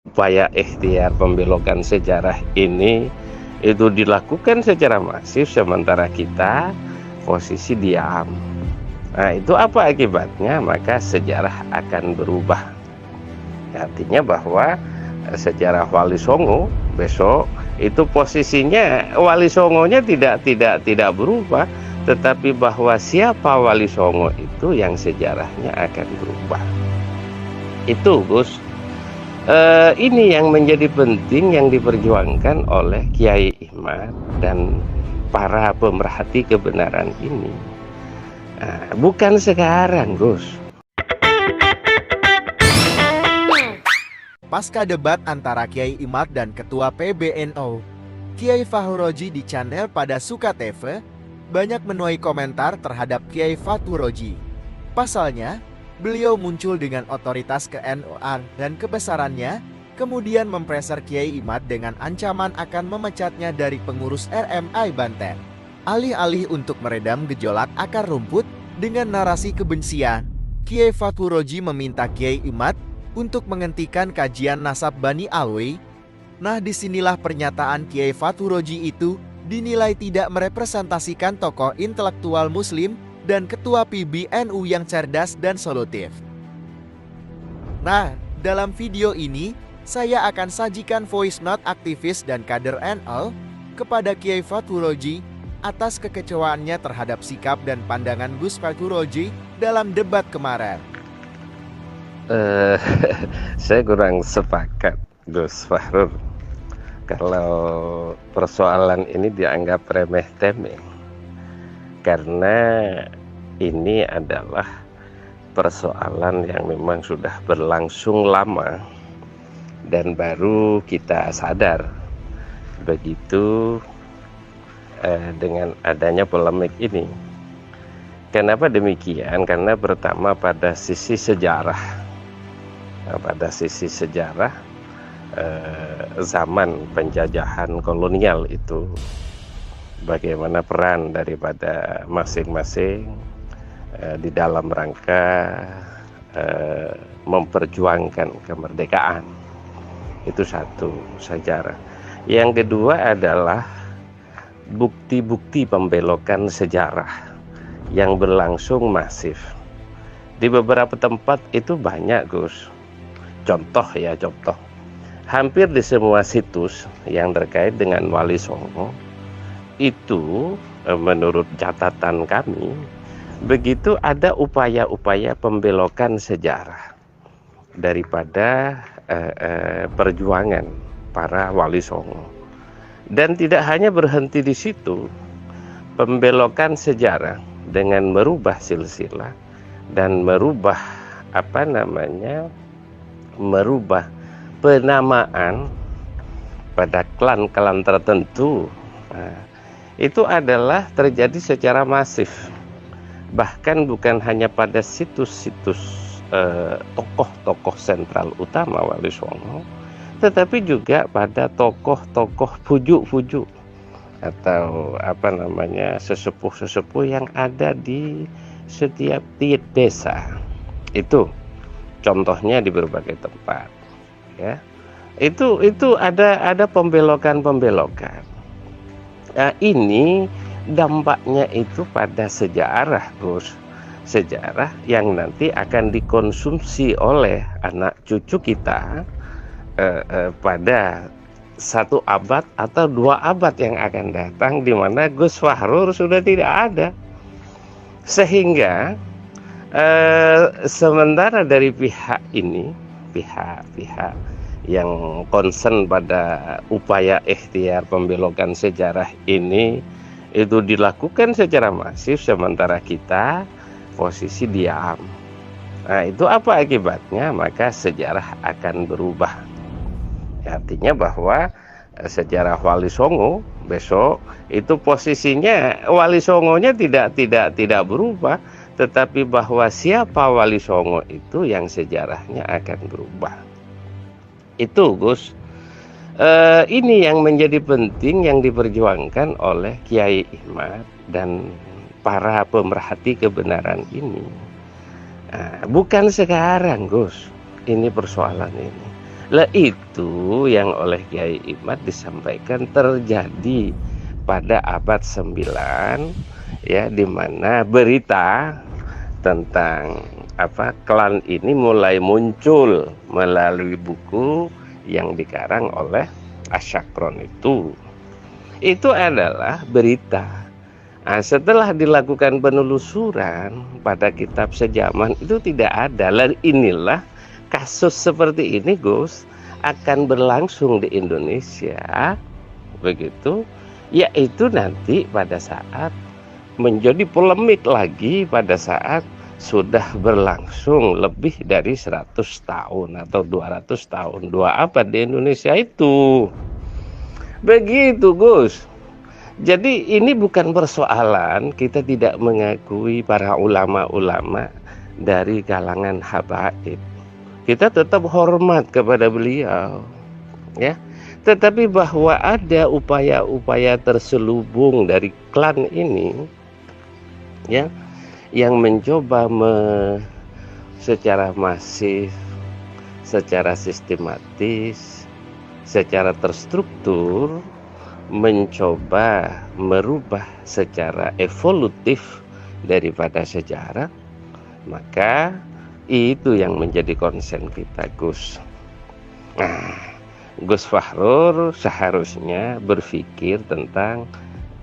Upaya ikhtiar pembelokan sejarah ini itu dilakukan secara masif sementara kita posisi diam. Nah, itu apa akibatnya? Maka sejarah akan berubah. Artinya bahwa sejarah Wali Songo besok itu posisinya Wali Songonya tidak berubah, tetapi bahwa siapa Wali Songo itu yang sejarahnya akan berubah. Itu Gus. Ini yang menjadi penting yang diperjuangkan oleh Kiai Imad dan para pemerhati kebenaran ini. Bukan sekarang, Gus. Pasca debat antara Kiai Imad dan Ketua PBNU, Kiai Fahuroji di channel pada Suka TV, banyak menuai komentar terhadap Kiai Fahuroji. Pasalnya, beliau muncul dengan otoritas ke-NU-an dan kebesarannya, kemudian mempreser Kiai Imad dengan ancaman akan memecatnya dari pengurus RMI Banten. Alih-alih untuk meredam gejolak akar rumput dengan narasi kebencian, Kiai Fahuroji meminta Kiai Imad untuk menghentikan kajian nasab Bani Alwi. Nah, disinilah pernyataan Kiai Fahuroji itu dinilai tidak merepresentasikan tokoh intelektual Muslim dan ketua PBNU yang cerdas dan solutif. Nah, dalam video ini, saya akan sajikan voice note aktivis dan kader NU kepada Kiai Fahuroji atas kekecewaannya terhadap sikap dan pandangan Gus Fahuroji dalam debat kemarin. Saya kurang sepakat, Gus Fahrur, kalau persoalan ini dianggap remeh-temeh, karena ini adalah persoalan yang memang sudah berlangsung lama dan baru kita sadar begitu dengan adanya polemik ini. Kenapa demikian? Karena pertama pada sisi sejarah, zaman penjajahan kolonial itu, bagaimana peran daripada masing-masing di dalam rangka memperjuangkan kemerdekaan. Itu satu, sejarah. Yang kedua adalah bukti-bukti pembelokan sejarah yang berlangsung masif. Di beberapa tempat itu banyak, Gus. Contoh, hampir di semua situs yang terkait dengan Wali Songo itu menurut catatan kami, begitu ada upaya-upaya pembelokan sejarah daripada perjuangan para Wali Songo. Dan tidak hanya berhenti di situ, pembelokan sejarah dengan merubah silsilah dan merubah merubah penamaan pada klan-klan tertentu. Itu adalah terjadi secara masif, bahkan bukan hanya pada situs-situs tokoh-tokoh sentral utama Wali Songo, tetapi juga pada tokoh-tokoh pujuk-pujuk atau sesepuh-sesepuh yang ada di setiap desa. Itu contohnya di berbagai tempat, ya. Itu ada pembelokan. Nah, ini dampaknya itu pada sejarah, Gus. Sejarah yang nanti akan dikonsumsi oleh anak cucu kita pada 1 abad atau 2 abad yang akan datang, di mana Gus Fahrur sudah tidak ada. Sehingga sementara dari pihak ini, pihak yang concern pada upaya ikhtiar pembelokan sejarah ini itu dilakukan secara masif sementara kita posisi diam. Nah, itu apa akibatnya? Maka sejarah akan berubah. Artinya bahwa sejarah Wali Songo besok itu posisinya Wali Songonya tidak berubah, tetapi bahwa siapa Wali Songo itu yang sejarahnya akan berubah. Itu, Gus. Ini yang menjadi penting yang diperjuangkan oleh Kiai Imad dan para pemerhati kebenaran ini. Bukan sekarang, Gus, ini persoalan ini. Lah itu yang oleh Kiai Imad disampaikan terjadi pada abad 9, ya, di mana berita tentang klan ini mulai muncul melalui buku yang dikarang oleh Asyakron itu adalah berita. Nah, setelah dilakukan penelusuran pada kitab sejaman itu tidak ada. Lalu inilah kasus seperti ini, Gus, akan berlangsung di Indonesia, begitu, yaitu nanti pada saat menjadi polemik lagi pada saat sudah berlangsung lebih dari 100 tahun atau 200 tahun, 2 abad di Indonesia itu. Begitu, Gus. Jadi ini bukan persoalan kita tidak mengakui para ulama-ulama dari kalangan habaib. Kita tetap hormat kepada beliau, ya. Tetapi bahwa ada upaya-upaya terselubung dari klan ini, ya, yang mencoba secara masif, secara sistematis, secara terstruktur mencoba merubah secara evolutif daripada sejarah, maka itu yang menjadi konsen kita, Gus. Nah, Gus Fahrur seharusnya berpikir tentang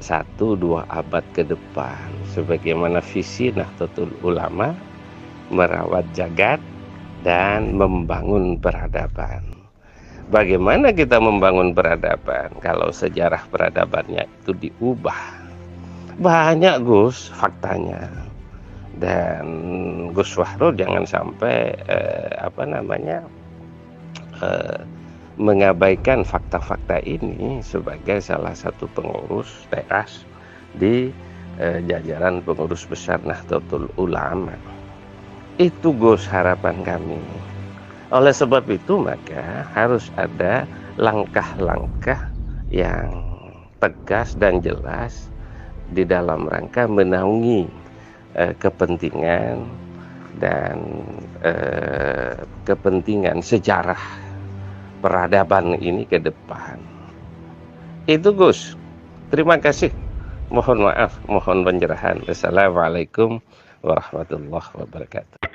1-2 abad ke depan, sebagaimana visi Nahdlatul Ulama merawat jagat dan membangun peradaban. Bagaimana kita membangun peradaban kalau sejarah peradabannya itu diubah? Banyak, Gus, faktanya. Dan Gus Fahrur jangan sampai mengabaikan fakta-fakta ini sebagai salah satu pengurus teras di jajaran pengurus besar Nahdlatul Ulama. Itu, Gus, harapan kami. Oleh sebab itu maka harus ada langkah-langkah yang tegas dan jelas di dalam rangka menaungi kepentingan dan kepentingan sejarah peradaban ini ke depan. Itu, Gus. Terima kasih. Mohon maaf, mohon pencerahan. Assalamualaikum warahmatullahi wabarakatuh.